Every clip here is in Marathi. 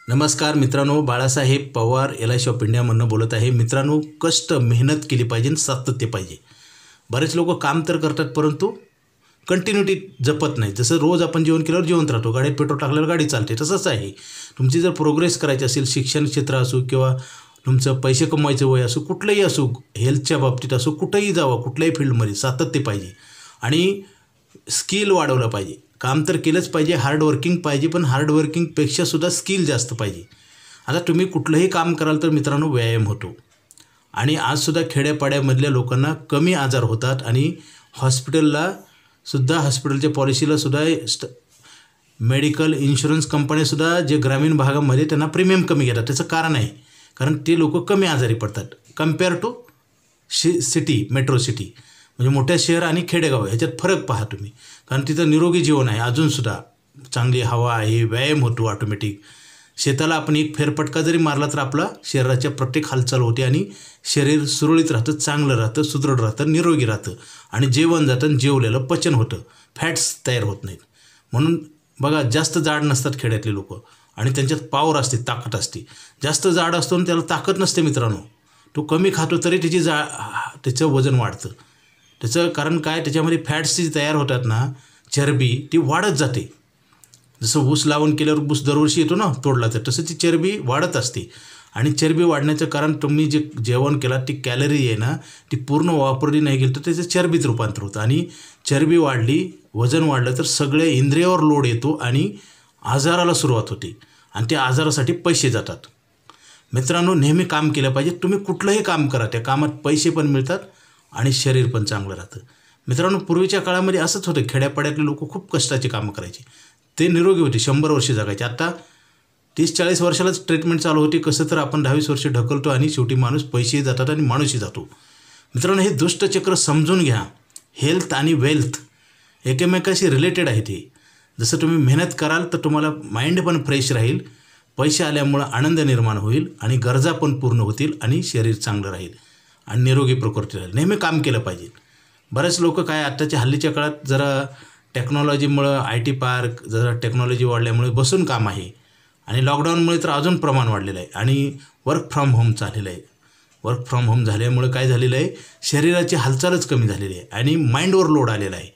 नमस्कार मित्रांनो, बाळासाहेब पवार LIC ऑफ इंडियामधून बोलत आहे। मित्रांनो, कष्ट मेहनत केली पाहिजे, सातत्य पाहिजे। बरेच लोक काम तर करतात परंतु कंटिन्यूटी जपत नाही। जसं रोज आपण जेवण केल्यावर जेवत राहतो, गाडीत पेट्रोल टाकल्यावर गाडी चालते, तसंच आहे। तुमची जर प्रोग्रेस करायची असेल, शिक्षण क्षेत्र असो किंवा तुमचं पैसे कमवायचं वय असो, कुठलंही असो, हेल्थच्या बाबतीत असो, कुठेही जावं, कुठल्याही फील्डमध्ये सातत्य पाहिजे आणि स्किल वाढवलं पाहिजे। काम तर केलंच पाहिजे, हार्ड वर्किंग पाहिजे, पण हार्ड वर्किंगपेक्षा सुद्धा स्किल जास्त पाहिजे। आता तुम्ही कुठलंही काम कराल तर मित्रांनो व्यायाम होतो आणि आजसुद्धा खेड्यापाड्यामधल्या लोकांना कमी आजार होतात आणि हॉस्पिटलच्या पॉलिसीलासुद्धा मेडिकल इन्शुरन्स कंपन्यासुद्धा जे ग्रामीण भागामध्ये त्यांना प्रीमियम कमी घेतात। त्याचं कारण आहे कारण ते लोक कमी आजारी पडतात compare to city, metro city. म्हणजे मोठ्या शहर आणि खेडेगाव ह्याच्यात फरक पहा तुम्ही, कारण तिथं निरोगी जीवन आहे, अजूनसुद्धा चांगली हवा आहे, व्यायाम होतो ऑटोमॅटिक। शेताला आपण एक फेरफटका जरी मारला तर आपला शरीराच्या प्रत्येक हालचाल होते आणि शरीर सुरळीत राहतं, चांगलं राहतं, सुदृढ राहतं, निरोगी राहतं आणि जेवण जातं, जेवलेलं पचन होतं, फॅट्स तयार होत नाहीत। म्हणून बघा, जास्त जाड नसतात खेड्यातले लोक आणि त्यांच्यात पॉवर असते, ताकद असते। जास्त जाड असतो आणि त्याला ताकद नसते मित्रांनो, तो कमी खातो तरी त्याचं वजन वाढतं। त्याचं कारण काय, त्याच्यामध्ये फॅट्स जी तयार होतात ना, चरबी ती वाढत जाते। जसं ऊस लावून केल्यावर ऊस दरवर्षी येतो ना तोडला, तर तसं ती चरबी वाढत असते आणि चरबी वाढण्याचं कारण तुम्ही जे जेवण केला ती कॅलरी आहे ना, ती पूर्ण वापरली नाही गेली तर त्याचं चरबीत रूपांतर होतं आणि चरबी वाढली, वजन वाढलं तर सगळे इंद्रियावर लोड येतो आणि आजाराला सुरुवात होते आणि त्या आजारासाठी पैसे जातात। मित्रांनो, नेहमी काम केलं पाहिजे। तुम्ही कुठलंही काम करा, त्या कामात पैसे पण मिळतात आणि शरीर पण चांगलं राहतं। मित्रांनो, पूर्वीच्या काळामध्ये असंच होतं, खेड्यापाड्यातले लोक खूप कष्टाचे कामं करायचे, ते निरोगी होते, 100 वर्ष जगायचे। आता 30-40 वर्षालाच ट्रीटमेंट चालू होती, कसं तर आपण 10-20 वर्ष ढकलतो आणि शेवटी माणूस पैसेही जातात आणि माणूसही जातो। मित्रांनो, हे दुष्टचक्र समजून घ्या। हेल्थ आणि वेल्थ एकमेकाशी रिलेटेड आहे ते। जसं तुम्ही मेहनत कराल तर तुम्हाला माइंड पण फ्रेश राहील, पैसे आल्यामुळं आनंद निर्माण होईल आणि गरजा पण पूर्ण होतील आणि शरीर चांगलं राहील आणि निरोगी प्रकृती राहील। नेहमी काम केलं पाहिजे। बरेच लोक काय, आत्ताच्या हल्लीच्या काळात जरा टेक्नॉलॉजीमुळं IT पार्क, जरा टेक्नॉलॉजी वाढल्यामुळे बसून काम आहे आणि लॉकडाऊनमुळे तर अजून प्रमाण वाढलेलं आहे आणि वर्क फ्रॉम होम चाललेलं आहे। वर्क फ्रॉम होम झाल्यामुळे काय झालेलं आहे, शरीराची हालचालच कमी झालेली आहे आणि माइंडवर लोड आलेला आहे।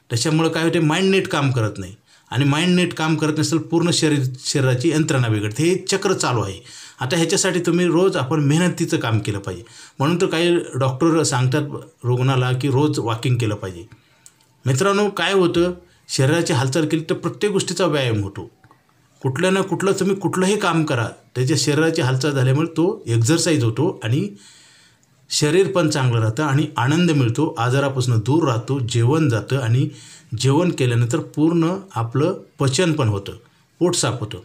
त्याच्यामुळे काय होते, माइंड नीट काम करत नाही आणि माइंड नीट काम करत नसेल, पूर्ण शरीराची यंत्रणा बिघडते। हे चक्र चालू आहे। आता ह्याच्यासाठी तुम्ही रोज आपण मेहनतीचं काम केलं पाहिजे। म्हणून तर काही डॉक्टर सांगतात रुग्णाला की रोज वॉकिंग केलं पाहिजे। मित्रांनो, काय होतं, शरीराची हालचाल केली तर प्रत्येक गोष्टीचा व्यायाम होतो। कुठलं ना कुठलं तुम्ही कुठलंही काम करा, त्याच्या शरीराची हालचाल झाल्यामुळे तो एक्झरसाईज होतो आणि शरीर पण चांगलं राहतं आणि आनंद मिळतो, आजारापासून दूर राहतो, जेवण जातं आणि जेवण केल्यानंतर पूर्ण आपलं पचन पण होतं, पोट साफ होतं।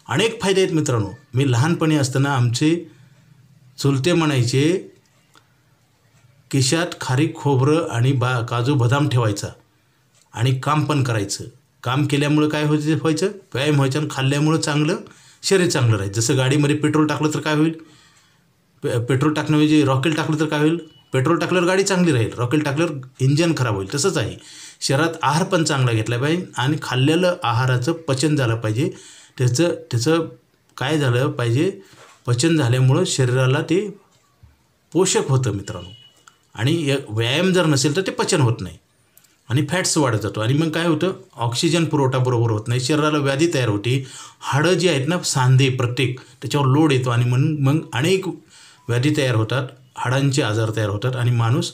अनेक फायदे आहेत मित्रांनो। मी लहानपणी असताना आमचे चुलते म्हणायचे, खिशात खारीक, खोबरं आणि काजू बदाम ठेवायचा आणि काम पण करायचं। काम केल्यामुळं काय व्हायचं, व्यायाम व्हायचं आणि खाल्ल्यामुळं चांगलं शरीर चांगलं राहायचं। जसं गाडीमध्ये पेट्रोल टाकलं तर काय होईल, पेट्रोल टाकण्याऐवजी रॉकेल टाकलं तर काय होईल, पेट्रोल टाकल्यावर गाडी चांगली राहील, रॉकेल टाकल्यावर इंजन खराब होईल। तसंच आहे, शरीरात आहार पण चांगला घेतला पाहिजे आणि खाल्लेलं आहाराचं पचन झालं पाहिजे। त्याचं काय झालं पाहिजे, पचन झाल्यामुळं शरीराला ते पोषक होतं मित्रांनो आणि व्यायाम जर नसेल तर ते पचन होत नाही आणि फॅट्स वाढत जातो आणि मग काय होतं, ऑक्सिजन पुरवठा बरोबर होत नाही, शरीराला व्याधी तयार होते। हाडं जी आहेत ना, सांधे प्रत्येक, त्याच्यावर लोड येतो आणि मग अनेक व्याधी तयार होतात, हाडांचे आजार तयार होतात आणि माणूस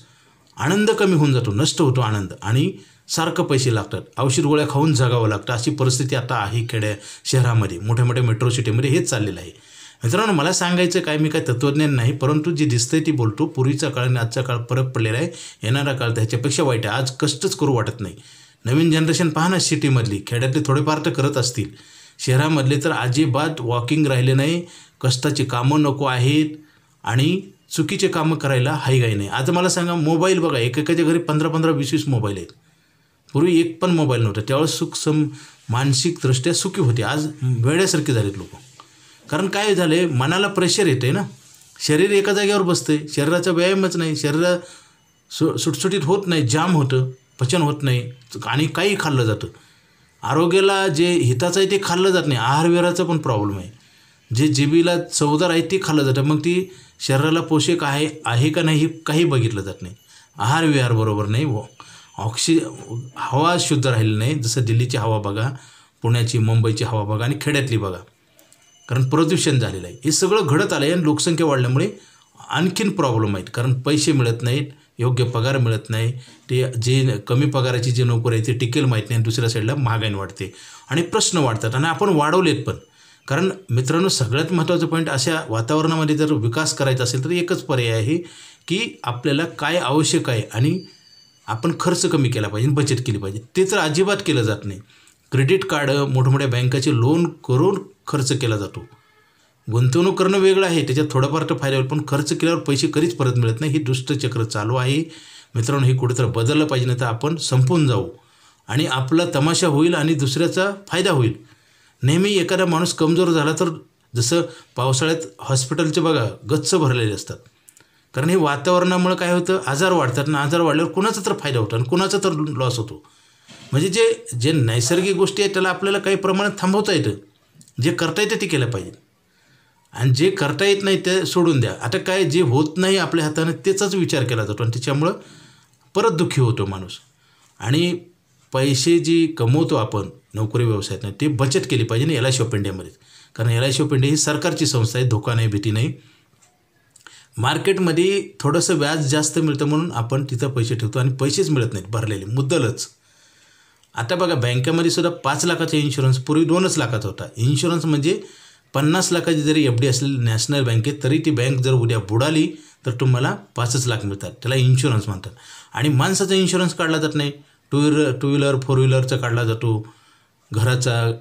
आनंद कमी होऊन जातो, नष्ट होतो आनंद आणि सारखं पैसे लागतात, औषध गोळ्या खाऊन जगावं लागतं। अशी परिस्थिती आता आहे शहरामध्ये, मोठ्या मोठ्या मेट्रो सिटीमध्ये हेच चाललेलं आहे। मित्रांनो, मला सांगायचं काय, मी काय तत्त्वज्ञान नाही, परंतु जे दिसतंय ती बोलतो। पूर्वीचा काळ आणि आजचा काळ फरक पडलेला आहे, येणारा काळ त्याच्यापेक्षा वाईट आहे। आज कष्टच करू वाटत नाही। नवीन जनरेशन पहा ना, सिटीमधली, खेड्यातले थोडेफार तर करत असतील, शहरामधले तर अजिबात वॉकिंग राहिले नाही, कष्टाची कामं नको आहेत आणि चुकीचे कामं करायला हायगाई नाही। आता मला सांगा, मोबाईल बघा, एकेकाच्या घरी 15-15, 20-20 मोबाईल आहेत। पूर्वी एक पण मोबाईल नव्हता, त्यावेळेस मानसिकदृष्ट्या सुखी होते। आज वेड्यासारखे झालेत लोक, कारण काय झाले, मनाला प्रेशर येते ना, शरीर एका जागेवर बसते, शरीराचा व्यायामच नाही, शरीर सुटसुटीत होत नाही, जाम होतं, पचन होत नाही आणि काही खाल्लं जातं। आरोग्याला जे हिताचं आहे ते खाल्लं जात नाही, आहार विहाराचा पण प्रॉब्लेम आहे। जे जिभेला चवदार आहे ते खाल्लं जातं, मग ती शरीराला पोषक आहे का नाही हे काही बघितलं जात नाही. आहार विहार बरोबर नाही, हवा शुद्ध राहिली नाही. जसं दिल्लीची हवा बघा, पुण्याची मुंबईची हवा बघा आणि खेड्यातली बघा, कारण प्रदूषण झालेलं आहे. हे सगळं घडत आलं आहे आणि लोकसंख्या वाढल्यामुळे आणखीन प्रॉब्लेम आहेत. कारण पैसे मिळत नाहीत, योग्य पगार मिळत नाही, ते जे कमी पगाराची जे नोकरी आहे ते टिकेल माहीत नाही. दुसऱ्या साईडला महागाई वाढते आणि प्रश्न वाढतात आणि आपण वाढवलेत पण. कारण मित्रांनो, सगळ्यात महत्त्वाचं पॉईंट, अशा वातावरणामध्ये जर विकास करायचा असेल तर एकच पर्याय आहे की आपल्याला काय आवश्यक आहे आणि आपण खर्च कमी केला पाहिजे, बचत केली पाहिजे. ते तर अजिबात केलं जात नाही. क्रेडिट कार्ड, मोठमोठ्या बँकाचे लोन करून खर्च केला जातो. गुंतवणूक करणं वेगळं आहे, त्याच्यात थोडाफार तर फायदा होईल, पण खर्च केल्यावर पैसे कधीच परत मिळत नाही. ही दुष्टचक्र चालू आहे मित्रांनो. हे कुठेतरी बदललं पाहिजे, नाही तर आपण संपून जाऊ आणि आपला तमाशा होईल आणि दुसऱ्याचा फायदा होईल. नेहमी एखादा माणूस कमजोर झाला तर जसं पावसाळ्यात हॉस्पिटलचे बघा गच्च भरलेले असतात, कारण हे वातावरणामुळे काय होतं, आजार वाढतात ना. आजार वाढल्यावर कुणाचा तर फायदा होतो आणि कुणाचा तर लॉस होतो. म्हणजे जे नैसर्गिक गोष्टी आहेत त्याला आपल्याला काही प्रमाणात थांबवता येतं. जे करता येतं ते केलं पाहिजे आणि जे करता येत नाही ते सोडून द्या. आता काय जे होत नाही आपल्या हाताने त्याचाच विचार केला जातो आणि त्याच्यामुळं परत दुःखी होतो माणूस. आणि पैसे जी कमवतो आपण नोकरी व्यवसायात ते बचत केली पाहिजे ना LIC ऑफ इंडियामध्ये. कारण LIC ऑफ इंडिया ही सरकारची संस्था आहे, धोका नाही, भीती नाही. मार्केटमध्ये थोडंसं व्याज जास्त मिळतं म्हणून आपण तिथं पैसे ठेवतो आणि पैसेच मिळत नाहीत भरलेले, मुद्दलच. आता बघा, बँकेमध्ये सुद्धा 5 लाखाचा इन्शुरन्स पूर्वी 2च लाखाचा होता. इन्शुरन्स म्हणजे 50 लाखाची जरी FD असली नॅशनल बँकेत तरी ती बँक जर उद्या बुडाली तर तुम्हाला 5च लाख मिळतात. त्याला इन्शुरन्स म्हणतात. आणि माणसाचा इन्शुरन्स काढला जात नाही. टू व्हीलर 4 व्हीलरचा काढला जातो, घराचा,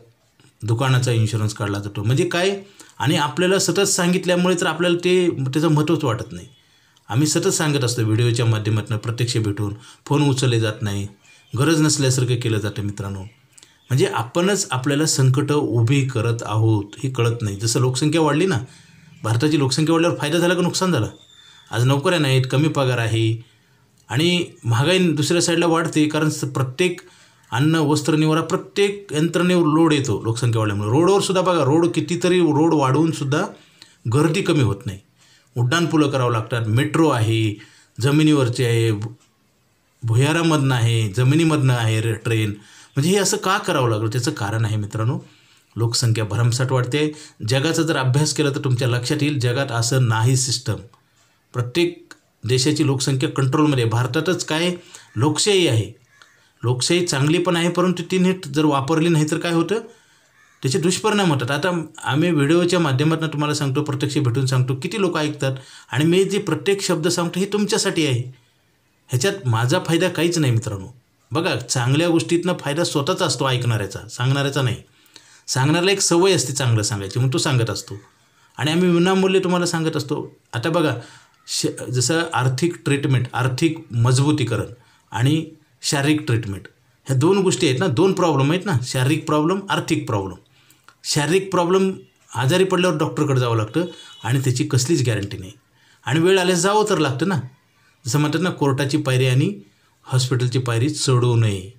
दुकानाचा इन्शुरन्स काढला जातो. म्हणजे काय, आणि आपल्याला सतत सांगितल्यामुळे तर आपल्याला त्याचं महत्त्वच वाटत नाही. आम्ही सतत सांगत असतो व्हिडिओच्या माध्यमातून, प्रत्यक्ष भेटून, फोन उचलले जात नाही, गरज नसल्यासारखं केलं जातं मित्रांनो. म्हणजे आपणच आपल्याला संकटं उभी करत आहोत हे कळत नाही. जसं लोकसंख्या वाढली ना, भारताची लोकसंख्या वाढल्यावर फायदा झाला का नुकसान झालं? आज नोकऱ्या नाहीत, कमी पगार आहे आणि महागाई दुसऱ्या साईडला वाढते. कारण प्रत्येक अन्न, वस्त्र, निवारा, प्रत्येक यंत्रणेवर लोड येतो लोकसंख्या वाढल्यामुळे. रोडवर सुद्धा बघा, कितीतरी रोड वाढवून सुद्धा गर्दी कमी होत नाही. उड्डाणपुलं करावं लागतात, मेट्रो आहे, जमिनीवरची आहे, भुयारामधनं आहे, जमिनीमधनं आहे ट्रेन. म्हणजे हे असं का करावं लागलं? त्याचं कारण आहे मित्रांनो, लोकसंख्या भरमसाठ वाढते. जगाचा जर अभ्यास केला तर तुमच्या लक्षात येईल, जगात असं नाही सिस्टम. प्रत्येक देशाची लोकसंख्या कंट्रोलमध्ये. भारतातच काय लोकशाही आहे, लोकशाही चांगली पण आहे, परंतु ती नीट जर वापरली नाही तर काय होतं, त्याचे दुष्परिणाम होतात. आता आम्ही व्हिडिओच्या माध्यमातून तुम्हाला सांगतो, प्रत्यक्ष भेटून सांगतो, किती लोक ऐकतात आणि मी जे प्रत्येक शब्द सांगतो हे तुमच्यासाठी आहे. ह्याच्यात माझा फायदा काहीच नाही मित्रांनो. बघा, चांगल्या गोष्टीतनं फायदा स्वतःचा असतो, ऐकणाऱ्याचा, सांगणाऱ्याचा नाही. सांगणाऱ्याला एक सवय असते चांगलं सांगायची, म्हणून तो सांगत असतो आणि आम्ही विनामूल्य तुम्हाला सांगत असतो. आता बघा, जसं आर्थिक ट्रीटमेंट, आर्थिक मजबूतीकरण आणि शारीरिक ट्रीटमेंट, ह्या 2 गोष्टी आहेत ना, 2 प्रॉब्लेम आहेत ना, शारीरिक प्रॉब्लेम, आर्थिक प्रॉब्लेम. शारीरिक प्रॉब्लेम, आजारी पडल्यावर डॉक्टरकडे जावं लागतं आणि त्याची कसलीच गॅरंटी नाही आणि वेळ आल्यास जावं तर लागतं ना. जसं म्हणतात ना, कोर्टाची पायरी आणि हॉस्पिटलची पायरी चढवू नये,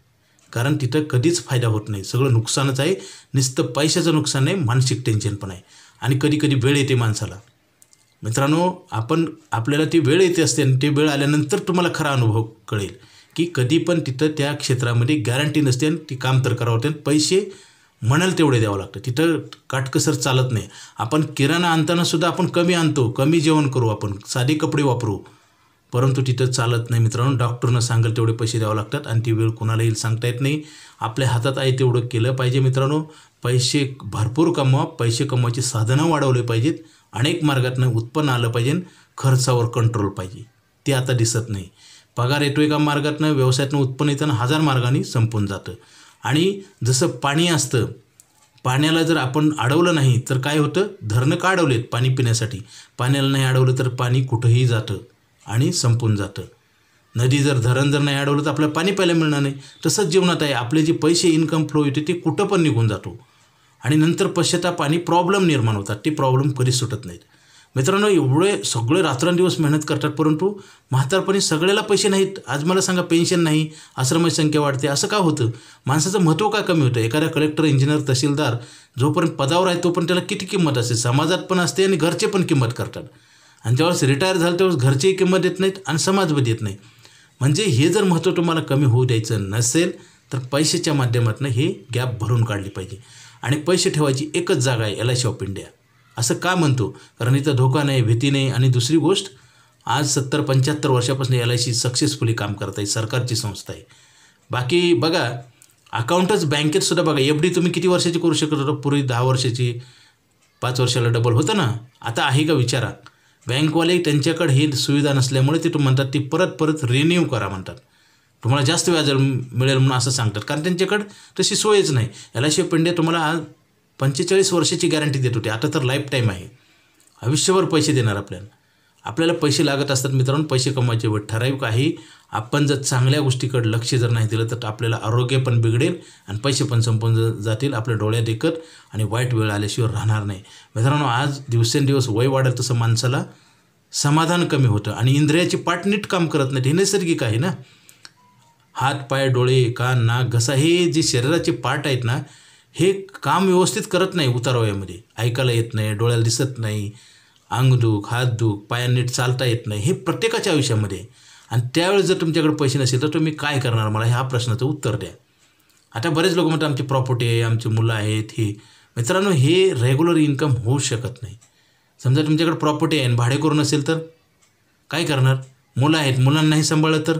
कारण तिथं कधीच फायदा होत नाही, सगळं नुकसानच आहे. नुसतं पैशाचं नुकसान नाही, मानसिक टेन्शन पण आहे आणि कधी कधी वेळ येते माणसाला. मित्रांनो, आपल्याला ती वेळ येते असते आणि ती वेळ आल्यानंतर तुम्हाला खरा अनुभव कळेल की कधी पण तिथं त्या क्षेत्रामध्ये गॅरंटी नसते आणि ती काम तर करावं लागते. पैसे म्हणाल तेवढे द्यावं लागतं, तिथं काटकसर चालत नाही. आपण किराणा आणताना सुद्धा आपण कमी आणतो, कमी जेवण करू, आपण साधे कपडे वापरू, परंतु तिथं चालत नाही मित्रांनो. डॉक्टरनं सांगेल तेवढे पैसे द्यावं लागतात आणि ती वेळ कोणाला येईल सांगता येत नाही. आपल्या हातात आहे तेवढं केलं पाहिजे मित्रांनो. पैसे भरपूर कमवा, पैसे कमवायची साधनं वाढवले पाहिजेत, अनेक मार्गातनं उत्पन्न आलं पाहिजे, खर्चावर कंट्रोल पाहिजे. ते आता दिसत नाही. पगार येतो एका मार्गातनं, व्यवसायातनं उत्पन्न येताना 1000 मार्गाने संपून जातं. आणि जसं पाणी असतं, पाण्याला जर आपण अडवलं नाही तर काय होतं, धरणं का अडवलेत पाणी पिण्यासाठी, पाण्याला नाही अडवलं तर पाणी कुठंही जातं आणि संपून जातं. नदी धरण जर नाही अडवलं तर आपल्याला पाणी प्यायला मिळणार नाही. तसंच जीवनात आहे, आपले जे पैसे इन्कम फ्लो येते ते कुठं पण निघून जातो आणि नंतर पश्चाताप आणि प्रॉब्लेम निर्माण होतात. ते प्रॉब्लेम कधीच सुटत नाहीत. मित्रांनो, एवढे सगळे रात्रंदिवस मेहनत करतात, परंतु म्हातारपणी सगळ्याला पैसे नाहीत. आज मला सांगा, पेन्शन नाही, आश्रमाची संख्या वाढते, असं का होतं? माणसाचं महत्त्व का कमी होतं? एखाद्या कलेक्टर, इंजिनियर, तहसीलदार जोपर्यंत पदावर आहे तोपर्यंत त्याला किती किंमत असते, समाजात पण असते आणि घरचे पण किंमत करतात. आणि ज्यावेळेस रिटायर झालं त्यावेळेस घरचेही किंमत देत नाहीत आणि समाज पण देत नाही. म्हणजे हे जर महत्त्व तुम्हाला कमी होऊ द्यायचं नसेल तर पैशाच्या माध्यमातून हे गॅप भरून काढली पाहिजे. आणि पैसे ठेवायची एकच जागा आहे, LIC ऑफ इंडिया. असं का म्हणतो? कारण इथं धोका नाही, भीती नाही. आणि दुसरी गोष्ट, आज 70-75 वर्षापासून LIC सक्सेसफुली काम करत आहे, सरकारची संस्था आहे. बाकी बघा, अकाउंटच बँकेतसुद्धा बघा, FD तुम्ही किती वर्षाची करू शकत होता? पूर्वी 10 वर्षाची, 5 वर्षाला डबल होतं ना. आता आहे का विचारा? बँकवाले त्यांच्याकडे ही सुविधा नसल्यामुळे ते म्हणतात ती परत रिन्यू करा म्हणतात, तुम्हाला जास्त व्याज मिळेल म्हणून असं सांगतात. कारण त्यांच्याकडे तशी सोयच नाही. LIC ऑफ इंडिया तुम्हाला आज 45 वर्षाची गॅरंटी देत होती, आता तर लाईफ टाईम आहे, आयुष्यभर पैसे देणार आपल्याला. आपल्याला पैसे लागत असतात मित्रांनो, पैसे कमवायचे वेळ ठराविक आहे. आपण जर चांगल्या गोष्टीकडे लक्ष जर नाही दिलं तर आपल्याला आरोग्य पण बिघडेल आणि पैसे पण संपून जातील आपल्या डोळ्यात एकत, आणि वाईट वेळ आल्याशिवाय राहणार नाही. मित्रांनो, आज दिवसेंदिवस वय वाढत तसं माणसाला समाधान कमी होतं आणि इंद्रियाची पाठ नीट काम करत नाही. हे नैसर्गिक आहे ना. हात, पाय, डोळे, कान, नाक, घसा हे जे शरीराचे पार्ट आहेत ना, हे काम व्यवस्थित करत नाही उतारवयामध्ये. ऐकायला येत नाही, डोळ्याला दिसत नाही, अंगदुख, हातदुख, पायानं नीट चालता येत नाही, हे प्रत्येकाच्या आयुष्यामध्ये. आणि त्यावेळेस जर तुमच्याकडे पैसे नसेल तर तुम्ही काय करणार? मला ह्या प्रश्नाचं उत्तर द्या. आता बरेच लोक म्हणतात आमची प्रॉपर्टी आहे, आमची मुलं आहेत. हे मित्रांनो, हे रेग्युलर इन्कम होऊ शकत नाही. समजा तुमच्याकडे प्रॉपर्टी आहे आणि भाडेकरू नसेल तर काय करणार? मुलं आहेत, मुलांना नाही सांभाळलं तर?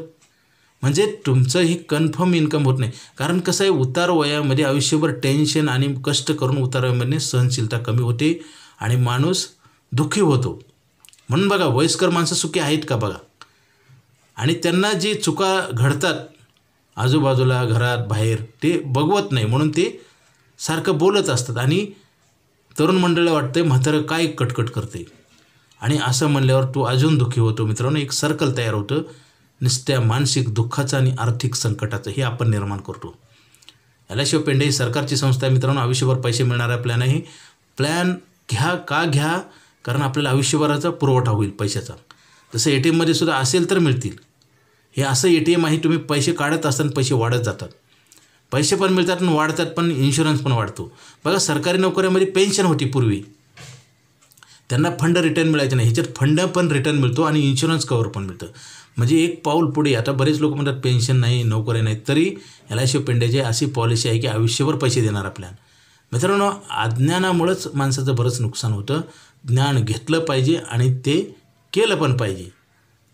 म्हणजे तुमचं ही कन्फर्म इन्कम होत नाही. कारण कसं आहे, उतार वयामध्ये आयुष्यभर टेन्शन आणि कष्ट करून उतार वयामध्ये सहनशीलता कमी होते आणि माणूस दुःखी होतो. म्हणून बघा, वयस्कर माणसं सुखी आहेत का बघा. आणि त्यांना जी चुका घडतात आजूबाजूला, घरात, बाहेर, ते बघवत नाही, म्हणून ते सारखं बोलत असतात. आणि तरुण मंडळीला वाटतं म्हातारं काय कटकट करते, आणि असं म्हणल्यावर तो अजून दुःखी होतो. मित्रांनो, एक सर्कल तयार होतं नुसत्या मानसिक दुःखाचं आणि आर्थिक संकटाचं, हे आपण निर्माण करतो. LIC ऑफ इंडिया ही सरकारची संस्था आहे मित्रांनो. आयुष्यभर पैसे मिळणारा प्लॅन आहे. प्लॅन घ्या का घ्या? कारण आपल्याला आयुष्यभराचा पुरवठा होईल पैशाचा. जसं ATMमध्ये सुद्धा असेल तर मिळतील. हे असं ATM आहे, तुम्ही पैसे काढत असताना पैसे वाढत जातात, पैसे पण मिळतात आणि वाढतात, पण इन्शुरन्स पण वाढतो. बघा, सरकारी नोकऱ्यामध्ये पेन्शन होती पूर्वी, त्यांना फंड रिटर्न मिळायचे नाही. ह्याच्यात फंड पण रिटर्न मिळतो आणि इन्शुरन्स कवर पण मिळतं. म्हणजे एक पाऊल पुढे. आता बरेच लोक म्हणतात पेन्शन नाही, नोकऱ्या नाहीत, तरी LIC ऑफ इंडियाची अशी पॉलिसी आहे की आयुष्यभर पैसे देणारा प्लॅन. मित्रांनो, अज्ञानामुळंच माणसाचं बरंच नुकसान होतं. ज्ञान घेतलं पाहिजे आणि ते केलं पण पाहिजे.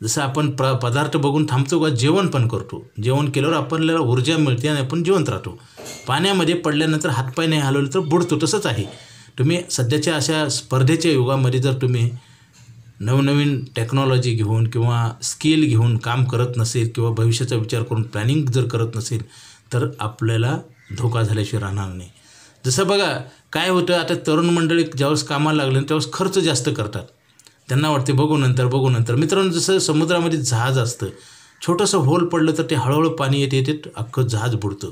जसं आपण पदार्थ बघून थांबतो का, जेवण पण करतो. जेवण केल्यावर आपल्याला ऊर्जा मिळते आणि आपण जिवंत राहतो. पाण्यामध्ये पडल्यानंतर हातपाय नाही हलवले तर बुडतो. तसंच आहे. तुम्ही सध्याच्या अशा स्पर्धेच्या युगामध्ये जर तुम्ही नवनवीन टेक्नॉलॉजी घेऊन किंवा स्किल घेऊन काम करत नसेल किंवा भविष्याचा विचार करून प्लॅनिंग जर करत नसेल तर आपल्याला धोका झाल्याशिवाय राहणार नाही. जसं बघा काय होतं, आता तरुण मंडळी ज्यावेळेस कामाला लागले त्यावेळेस खर्च जास्त करतात. त्यांना वाटते बघू नंतर. मित्रांनो, जसं समुद्रामध्ये जहाज असतं, छोटंसं होल पडलं तर ते हळूहळू पाणी येते अख्खं जहाज बुडतं.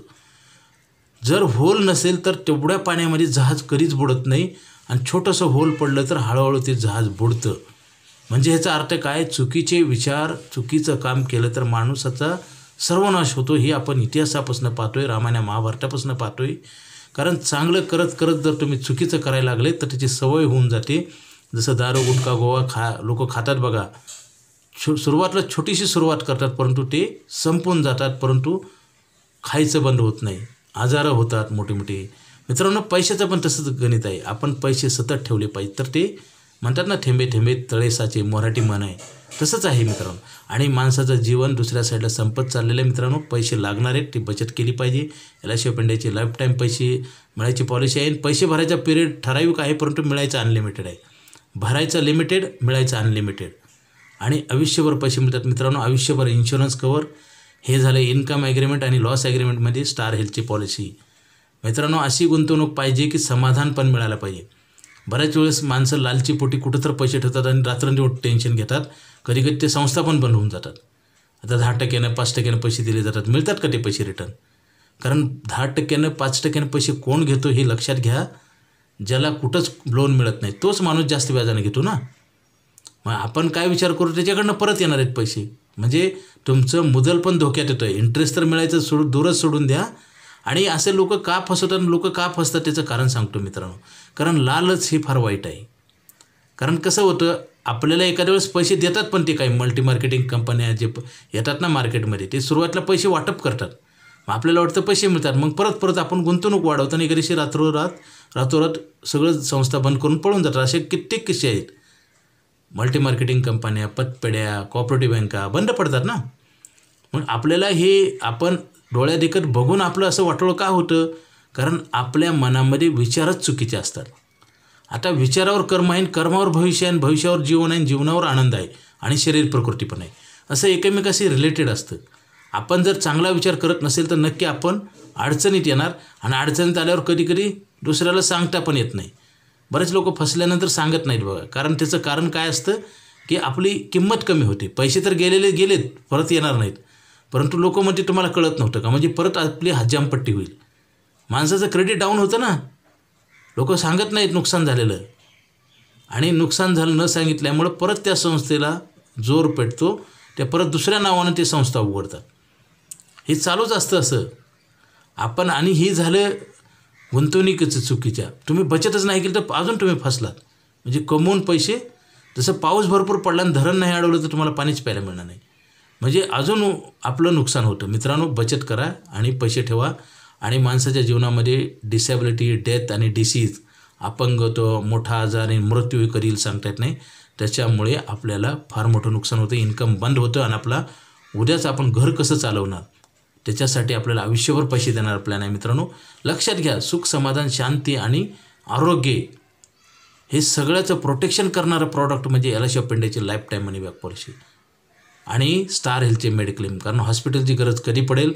जर होल नसेल तर तेवढ्या पाण्यामध्ये जहाज कधीच बुडत नाही, आणि छोटंसं होल पडलं तर हळूहळू ते जहाज बुडतं. म्हणजे ह्याचा अर्थ काय? चुकीचे विचार, चुकीचं काम केलं तर माणसाचा सर्वनाश होतो. हे आपण इतिहासापासून पाहतोय, रामायण महाभारतापासून पाहतोय. कारण चांगलं करत करत जर तुम्ही चुकीचं करायला लागले तर त्याची सवय होऊन जाते. जसं दारू, गुटखा, गोवा लोक खातात बघा. सुरुवातीला छोटीशी सुरुवात करतात, परंतु ते संपून जातात, परंतु खायचं बंद होत नाही, आजार होतात मोठे मोठे. मित्रांनो, पैशाचं पण तसंच गणित आहे. आपण पैसे सतत ठेवले पाहिजे, तर ते म्हणतात ना, थेंबे थेंबे तळे साचे, मराठी म्हण आहे, तसंच आहे मित्रांनो. आणि माणसाचं जीवन दुसऱ्या साईडला संपत चाललेलं आहे मित्रांनो. पैसे लागणार आहेत, ती बचत केली पाहिजे. LIC ऑफ इंडियाची लाईफ टाईम पैसे मिळायची पॉलिसी आहे. पैसे भरायचा पिरियड ठराविक आहे, परंतु मिळायचं अनलिमिटेड आहे. भरायचं लिमिटेड, मिळायचं अनलिमिटेड. आणि आयुष्यभर पैसे मिळतात मित्रांनो. आयुष्यभर इन्शुरन्स कवर. हे झालं इन्कम ॲग्रीमेंट आणि लॉस ॲग्रीमेंटमध्ये स्टार हेल्थची पॉलिसी. मित्रांनो, अशी गुंतवणूक पाहिजे की समाधान पण मिळालं पाहिजे. बऱ्याच वेळेस माणसं लालची पोटी कुठं तर पैसे ठेवतात आणि रात्रंदिवस टेन्शन घेतात. कधी कधी ते संस्था पण बंद होऊन जातात. आता 10% 5% पैसे दिले जातात. मिळतात का ते पैसे रिटर्न? कारण 10% 5% पैसे कोण घेतो हे लक्षात घ्या. ज्याला कुठंच लोन मिळत नाही तोच माणूस जास्त व्याजाने घेतो ना. मग आपण काय विचार करू, त्याच्याकडनं परत येणार आहेत पैसे. म्हणजे तुमचं मुदल पण धोक्यात येतं आहे. इंटरेस्ट तर मिळायचं दूरच सोडून द्या. आणि असे लोक का फसवतात, लोक का फसतात त्याचं कारण सांगतो मित्रांनो. कारण लालच ही फार वाईट आहे. कारण कसं होतं, आपल्याला एखाद्या वेळेस पैसे देतात, पण ते काही मल्टी मार्केटिंग कंपन्या जे येतात ना मार्केटमध्ये, ते सुरुवातीला पैसे वाटप करतात. मग आपल्याला वाटतं पैसे मिळतात, मग परत आपण गुंतवणूक वाढवतो आणि एखाद्याशी रातोरात सगळं संस्था बंद करून पळून जातात. असे कित्येक किस्से आहेत. मल्टी मार्केटिंग कंपन्या, पतपेढ्या, कॉपरेटिव्ह बँका बंद पडतात ना. मग आपल्याला हे आपण डोळ्यादेखत बघून आपलं असं वाटोळं का होतं, कारण आपल्या मनामध्ये विचारच चुकीचे असतात. आता विचारावर कर्म आहे, कर्मावर भविष्य आहे, भविष्यावर जीवन आहे, जीवनावर आनंद आहे आणि शरीर प्रकृती पण आहे. असं एकमेकाशी रिलेटेड असतं. आपण जर चांगला विचार करत नसेल तर नक्की आपण अडचणीत येणार. आणि अडचणीत आल्यावर कधीकधी दुसऱ्याला सांगता पण येत नाही. बरेच लोक फसल्यानंतर सांगत नाहीत बघा. कारण त्याचं कारण काय असतं की आपली किंमत कमी होते. पैसे तर गेलेत, परत येणार नाहीत. परंतु लोक म्हणते तुम्हाला कळत नव्हतं का, म्हणजे परत आपली हज्जामपट्टी होईल. माणसाचं क्रेडिट डाऊन होतं ना. लोक सांगत नाहीत नुकसान झालेलं. आणि नुकसान झालं न सांगितल्यामुळं परत त्या संस्थेला जोर पेटतो. त्या परत दुसऱ्या नावानं ते संस्था उघडतात. हे चालूच असतं असं. आपण आणि ही झालं गुंतवणुकीचं चुकीच्या. तुम्ही बचतच नाही केली तर अजून तुम्ही फसलात. म्हणजे कमवून पैसे, जसं पाऊस भरपूर पडला आणि धरण नाही अडवलं तर तुम्हाला पाणीच प्यायला मिळणार नाही. म्हणजे अजून आपलं नुकसान होतं. मित्रांनो, बचत करा आणि पैसे ठेवा. आणि माणसाच्या जीवनामध्ये डिसॅबिलिटी, डेथ आणि डिसीज, अपंगत्व, मोठा आजार आणि मृत्यू कधी येईल सांगता येत नाही. त्याच्यामुळे आपल्याला फार मोठं नुकसान होतं. इन्कम बंद होतं आणि आपला उद्याच आपण घर कसं चालवणार त्याच्यासाठी आपल्याला आयुष्यभर पैसे देणार प्लॅन आहे. मित्रांनो, लक्षात घ्या, सुख, समाधान, शांती आणि आरोग्य हे सगळ्याचं प्रोटेक्शन करणारं प्रॉडक्ट म्हणजे LIC ऑफ इंडियाची लाईफ टाईम मनी बॅक पॉलिसी आणि स्टार हेल्थचे मेडिक्लेम. कारण हॉस्पिटलची गरज कधी पडेल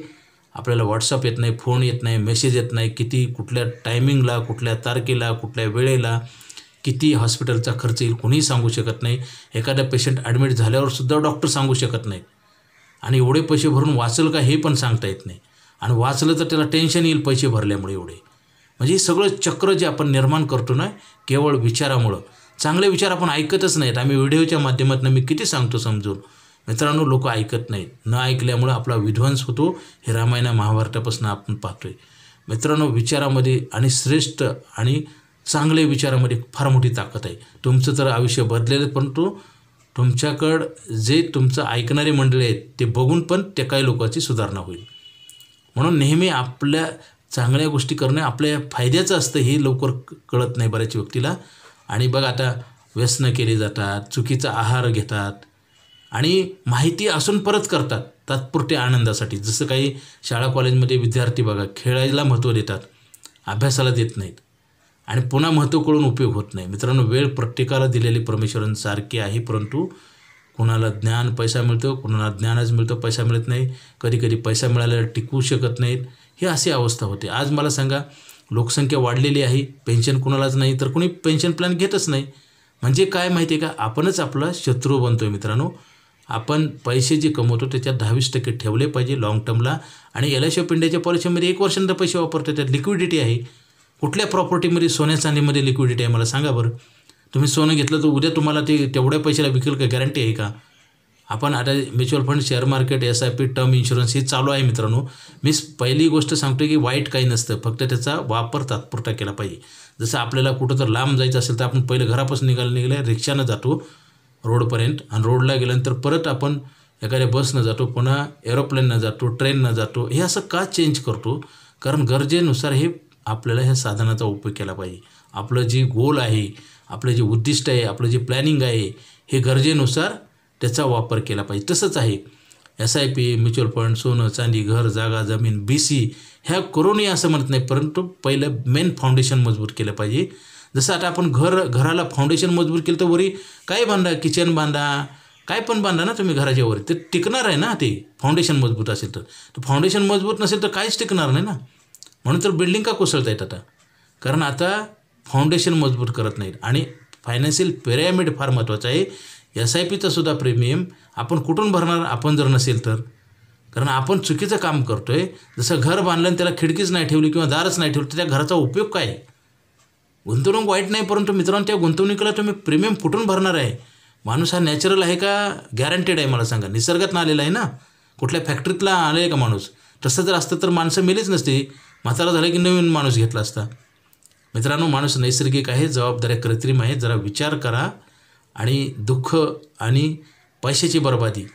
आपल्याला व्हॉट्सअप येत नाही, फोन येत नाही, मेसेज येत नाही. किती कुठल्या टायमिंगला, कुठल्या तारखेला, कुठल्या वेळेला किती हॉस्पिटलचा खर्च येईल कोणीही सांगू शकत नाही. एखादा पेशंट ॲडमिट झाल्यावरसुद्धा डॉक्टर सांगू शकत नाही. आणि एवढे पैसे भरून वाचलं का हे पण सांगता येत नाही. आणि वाचलं तर त्याला टेन्शन येईल पैसे भरल्यामुळे एवढे. म्हणजे हे सगळं चक्र जे आपण निर्माण करतो ना, केवळ विचारामुळं. चांगले विचार आपण ऐकतच नाहीत. आम्ही व्हिडिओच्या माध्यमातून मी किती सांगतो समजून. मित्रांनो, लोक ऐकत नाहीत. न ऐकल्यामुळं आपला विध्वंस होतो. हे रामायण महाभारतापासून आपण पाहतोय. मित्रांनो, विचारामध्ये आणि श्रेष्ठ आणि चांगले विचारामध्ये फार मोठी ताकद आहे. तुमचं तर आयुष्य बदलेलं, परंतु तुमच्याकडं जे तुमचं ऐकणारे मंडळी आहेत ते बघून पण त्या काही लोकांची सुधारणा होईल. म्हणून नेहमी आपल्या चांगल्या गोष्टी करणं आपल्या फायद्याचं असतं. हे लवकर कळत नाही बऱ्याच व्यक्तीला. आणि बघा, आता व्यसनं केली जातात, चुकीचा आहार घेतात आणि माहिती असून परत करतात तात्पुरत्या आनंदासाठी. जसं काही शाळा कॉलेजमध्ये विद्यार्थी बघा खेळायला महत्त्व देतात, अभ्यासाला देत नाहीत आणि पुन्हा महत्त्व कळून उपयोग होत नाही. मित्रांनो, वेळ प्रत्येकाला दिलेली परमेश्वरांसारखी आहे, परंतु कुणाला ज्ञान पैसा मिळतो, कुणाला ज्ञानच मिळतो पैसा मिळत नाही. कधी पैसा मिळाल्याला टिकवू शकत नाहीत. ही अशी अवस्था होते. आज मला सांगा, लोकसंख्या वाढलेली आहे, पेन्शन कुणालाच नाही, तर कुणी पेन्शन प्लॅन घेतच नाही. म्हणजे काय माहिती आहे का, आपणच आपला शत्रू बनतो आहे. मित्रांनो, आपण पैसे जे कमवतो त्याच्यात 10-20% ठेवले पाहिजे लाँग टर्मला. आणि LIC ऑफ इंडियाच्या पॉलिसीमध्ये 1 वर्षानंतर पैसे वापरतो, त्यात लिक्विडिटी आहे. कुठल्या प्रॉपर्टीमध्ये, सोन्या चांदीमध्ये लिक्विडिटी आहे मला सांगा बरं. तुम्ही सोनं घेतलं तर उद्या तुम्हाला ते तेवढ्या पैशाला विकेल का, गॅरंटी आहे का? आपण आता mutual fund, share market, SIP, term insurance हे चालू आहे. मित्रांनो, मी पहिली गोष्ट सांगतो की वाईट काही नसतं, फक्त त्याचा वापर तात्पुरता केला पाहिजे. जसं आपल्याला कुठं तर लांब जायचं असेल तर आपण पहिलं घरापासून निघाल्या रिक्षानं जातो रोडपर्यंत, आणि रोडला गेल्यानंतर परत आपण एखाद्या बसनं जातो, पुन्हा एरोप्लेननं जातो, ट्रेननं जातो. हे असं का चेंज करतो? कारण गरजेनुसार हे आपल्याला ह्या साधनाचा उपयोग केला पाहिजे. आपलं जे गोल आहे, आपलं जे उद्दिष्ट आहे, आपलं जे प्लॅनिंग आहे, हे गरजेनुसार त्याचा वापर केला पाहिजे. तसंच आहे SIP, म्युच्युअल फंड, सोनं चांदी, घर, जागा, जमीन, BC ह्या करून असं म्हणत नाही, परंतु पहिलं मेन फाउंडेशन मजबूत केलं पाहिजे. जसं आता आपण घराला फाउंडेशन मजबूत केलं तर वरी काय बांधा, किचन बांधा, काय पण बांधा ना तुम्ही घराच्या वर, ते टिकणार आहे ना. ते फाउंडेशन मजबूत असेल तर. फाउंडेशन मजबूत नसेल तर काहीच टिकणार नाही ना. म्हणून तर बिल्डिंग का कोसळत आहेत आता, कारण आता फाउंडेशन मजबूत करत नाहीत. आणि फायनान्शियल पिरॅमिड फार महत्त्वाचं आहे. SIPचा सुद्धा प्रीमियम आपण कुठून भरणार आपण जर नसेल तर, कारण आपण चुकीचं काम करतो आहे. जसं घर बांधलं आणि त्याला खिडकीच नाही ठेवली किंवा दारच नाही ठेवली तर त्या घराचा उपयोग काय? गुंतवणूक वाईट नाही, परंतु मित्रांनो त्या गुंतवणुकीला तुम्ही प्रीमियम कुठून भरणार आहे? माणूस हा नॅचरल आहे का गॅरंटेड आहे मला सांगा? निसर्गात आलेला आहे ना, कुठल्या फॅक्टरीतला आला आहे का माणूस? तसं जर असतं तर माणसं मेलीच नसती, म्हातारा झालं की नवीन माणूस घेतला असता. मित्रांनो, माणूस नैसर्गिक आहे, जबाबदाऱ्या कृत्रिम आहे. जरा विचार करा. आणि दुःख आणि पैशाची बर्बादी,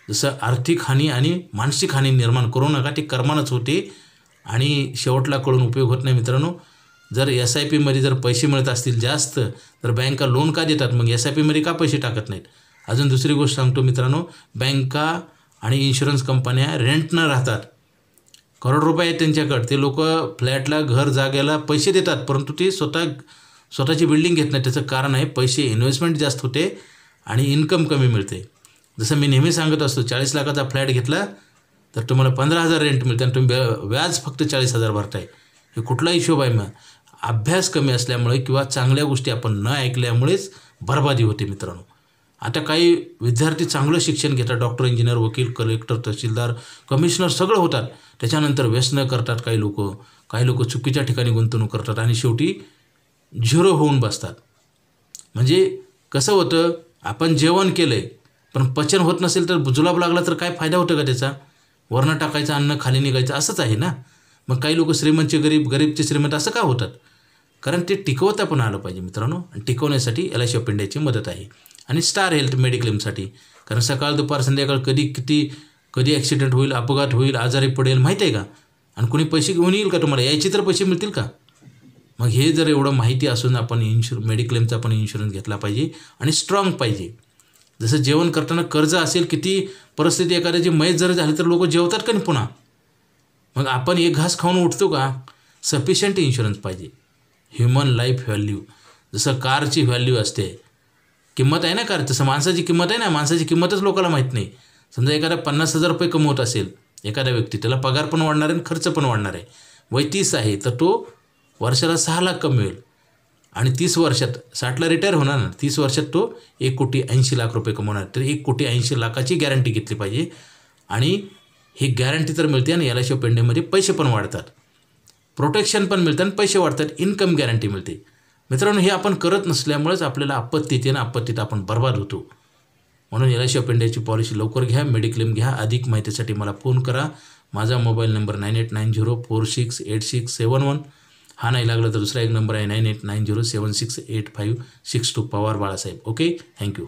जसं आर्थिक हानी आणि मानसिक हानी निर्माण करू नका. ती कर्मानंच होते आणि शेवटला कळून उपयोग होत नाही. मित्रांनो, जर SIPमध्ये जर पैसे मिळत असतील जास्त, तर बँका लोन का देतात? मग SIPमध्ये का पैसे टाकत नाहीत? अजून दुसरी गोष्ट सांगतो मित्रांनो, बँका आणि इन्शुरन्स कंपन्या रेंटनं राहतात. करोड रुपये आहेत त्यांच्याकडे. ते लोक फ्लॅटला, घर जागेला पैसे देतात, परंतु ते स्वतःची बिल्डिंग घेत नाही. त्याचं कारण आहे पैसे इन्व्हेस्टमेंट जास्त होते आणि इन्कम कमी मिळते. जसं मी नेहमी सांगत असतो, 40 लाखाचा फ्लॅट घेतला तर तुम्हाला 15,000 रेंट मिळते आणि तुम्ही व्याज फक्त 40,000 भरताय. हे कुठला हिशोब आहे? मग अभ्यास कमी असल्यामुळे किंवा चांगल्या गोष्टी आपण न ऐकल्यामुळेच बर्बादी होते मित्रांनो. आता काही विद्यार्थी चांगलं शिक्षण घेतात, डॉक्टर, इंजिनियर, वकील, कलेक्टर, तहसीलदार, कमिशनर सगळं होतात. त्याच्यानंतर व्यसनं करतात काही लोक चुकीच्या ठिकाणी गुंतवणूक करतात आणि शेवटी झिरो होऊन बसतात. म्हणजे कसं होतं, आपण जेवण केलं आहे पण पचन होत नसेल तर जुलाब लागला तर काय फायदा होतो का त्याचा? वरनं टाकायचं, अन्न खाली निघायचं, असंच आहे ना. मग काही लोक श्रीमंतचे गरीब, गरीबचे श्रीमंत असं का होतात? कारण ते टिकवता पण आलं पाहिजे मित्रांनो. आणि टिकवण्यासाठी LIC ऑफ इंडियाची मदत आहे. आणि स्टार हेल्थ मेडिक्लेमसाठी, कारण सकाळ दुपार संध्याकाळ कधी ॲक्सिडेंट होईल, अपघात होईल, आजारी पडेल माहीत आहे का? आणि कोणी पैसे घेऊन येईल का तुम्हाला? यायचे तर पैसे मिळतील का? मग हे जर एवढं माहिती असून आपण मेडिक्लेमचा पण इन्शुरन्स घेतला पाहिजे आणि स्ट्रॉंग पाहिजे. जसं जेवण करताना कर्ज असेल, किती परिस्थिती एखाद्याची मैत जर झाली तर लोक जेवतात का नाही पुन्हा? मग आपण एक घास खाऊन उठतो का? सफिशियंट इन्शुरन्स पाहिजे. ह्युमन लाईफ व्हॅल्यू, जसं कारची व्हॅल्यू असते, किंमत आहे ना कार, तसं माणसाची किंमत आहे ना. माणसाची किंमतच लोकांना माहीत नाही. समजा एखादा 50,000 रुपये कमवत असेल एखाद्या व्यक्ती, त्याला पगार पण वाढणार आहे आणि खर्च पण वाढणार आहे. वय 30 आहे तर तो वर्षाला 6 लाख कमवेल आणि 30 वर्षात 60ला रिटायर होणार ना, 30 वर्षात तो 1,80,00,000 रुपये कमवणार. तर 1,80,00,000ची गॅरंटी घेतली पाहिजे. आणि ही गॅरंटी तर मिळते आणि LIC ऑफ इंडियामध्ये पैसे पण वाढतात, प्रोटेक्शन पण मिळतं आणि पैसे वाढतात, इन्कम गॅरंटी मिळते. मित्रांनो, हे आपण करत नसल्यामुळेच आपल्याला आपत्ती येते आणि आपत्तीत आपण बर्बाद होतो. म्हणून LIC ऑफ इंडियाची पॉलिसी लवकर घ्या, मेडिक्लेम घ्या. अधिक माहितीसाठी मला फोन करा. माझा मोबाईल नंबर 9890468671. हा नाही लागला तर दुसरा एक नंबर आहे 9890768562. पवार बाळासाहेब. Okay, thank you.